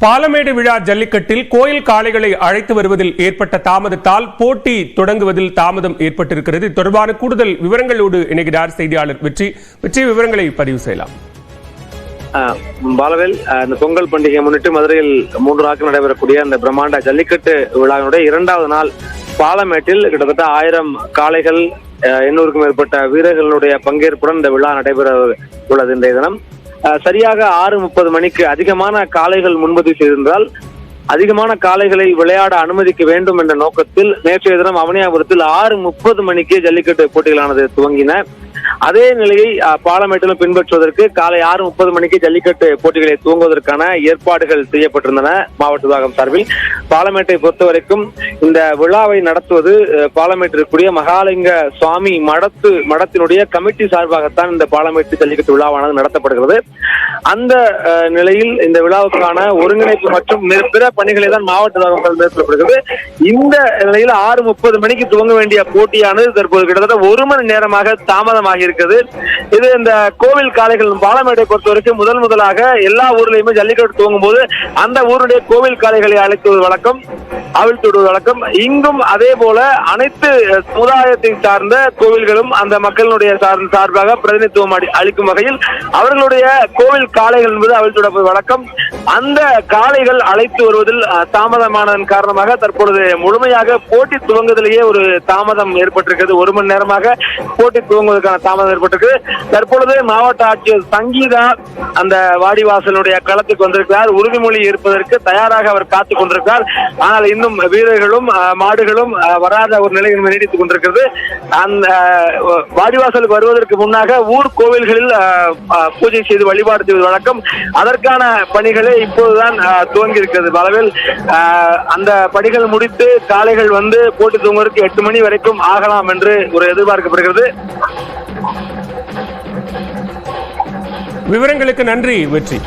பாலமேடு விழா ஜல்லிக்கட்டில் கோயில் காளைகளை அழைத்து வருவதில் ஏற்பட்ட தாமதத்தால் போட்டி தொடங்குவதில் தாமதம் ஏற்பட்டிருக்கிறது. தொடர்பான கூடுதல் விவரங்களோடு இணைகிறார் செய்தியாளர் வெற்றி. விவரங்களை பதிவு செய்யலாம். பாலவேல், இந்த பொங்கல் பண்டிகையை முன்னிட்டு மதுரையில் 3 நாட்கள் நடைபெறக்கூடிய அந்த பிரம்மாண்ட ஜல்லிக்கட்டு விழாவினுடைய 2வது நாள் பாலமேட்டில் கிட்டத்தட்ட 1000 காளைகள் 800க்கும் மேற்பட்ட வீரர்களுடைய பங்கேற்புடன் இந்த விழா நடைபெற உள்ளது. இன்றைய தினம் சரியாக 6:30 மணிக்கு அதிகமான காளைகள் முன்பதிவு செய்திருந்தால் அதிகமான காளைகளை விளையாட அனுமதிக்க வேண்டும் என்ற நோக்கத்தில் நேற்றைய தினம் அவனியாபுரத்தில் 6:30 மணிக்கு ஜல்லிக்கட்டு போட்டிகளானது துவங்கின. அதே நிலையை பாலமேட்டிலும் பின்பற்றுவதற்கு காலை 6:30 மணிக்கு ஜல்லிக்கட்டு போட்டிகளை துவங்குவதற்கான ஏற்பாடுகள் செய்யப்பட்டிருந்தன. மாவட்ட நிர்வாகம் சார்பில் பாலமேட்டை பொறுத்தவரைக்கும் இந்த விழாவை நடத்துவது பாலமேட்டிற்குரிய மகாலிங்க சுவாமி மடத்தினுடைய கமிட்டி சார்பாகத்தான் இந்த பாலமேட்டு ஜல்லிக்கட்டு விழாவானது நடத்தப்படுகிறது. அந்த நிலையில் இந்த விழாவுக்கான ஒருங்கிணைப்பு மற்றும் பிற பணிகளை தான் மாவட்ட நிர்வாகம் மேற்கொள்ளப்படுகிறது. இந்த நிலையில் 6:30 மணிக்கு துவங்க வேண்டிய போட்டியானது தற்போது கிட்டத்தட்ட 1 மணி நேரமாக தாமதமாக இருக்கிறது. இது இந்த கோவில் காளைகள் பாலமேட்டை பொறுத்தவரைக்கும் முதலாக எல்லா ஊர்லயுமே ஜல்லிக்கட்டு துவங்கும் போது அந்த ஊருடைய கோவில் காளைகளை அழைத்து வழக்கம், அவிழ்த்து விடுவது வழக்கம். இங்கும் அதே போல அனைத்து சமுதாயத்தை சார்ந்த கோவில்களும் அந்த மக்களுடைய சார்பாக பிரதிநிதித்துவம் அளிக்கும் வகையில் அவர்களுடைய கோவில் காளைகள் என்பது அவிழ்த்து விடப்படும் வழக்கம். அந்த காளைகள் அழைத்து வருவதில் தாமதமானதன் காரணமாக தற்பொழுது முழுமையாக போட்டி துவங்குவதிலேயே ஒரு தாமதம் ஏற்பட்டிருக்கிறது. 1 மணி நேரமாக போட்டி துவங்குவதற்கான தாமதம் ஏற்பட்டிருக்கு. தற்பொழுது மாவட்ட ஆட்சியர் சங்கீதா அந்த வாடிவாசலுடைய களத்துக்கு வந்திருக்கிறார். உறுதிமொழி ஏற்பதற்கு தயாராக அவர் காத்துக் கொண்டிருக்கிறார். ஆனால் இன்னும் வீரர்களும் மாடுகளும் வராத ஒரு நிலை நீடித்துக் கொண்டிருக்கிறது. அந்த வாடிவாசலுக்கு வருவதற்கு முன்னாக ஊர் கோவில்களில் பூஜை செய்து வழிபாடு செய்வது வழக்கம். அதற்கான பணிகளை இப்போதுதான் துவங்கி இருக்கிறது. பலவில் அந்த பணிகள் முடித்து காளைகள் வந்து போட்டி துவங்குவதற்கு 8 மணி வரைக்கும் ஆகலாம் என்று ஒரு எதிர்பார்க்கப்படுகிறது. விவரங்களுக்கு நன்றி வெற்றி.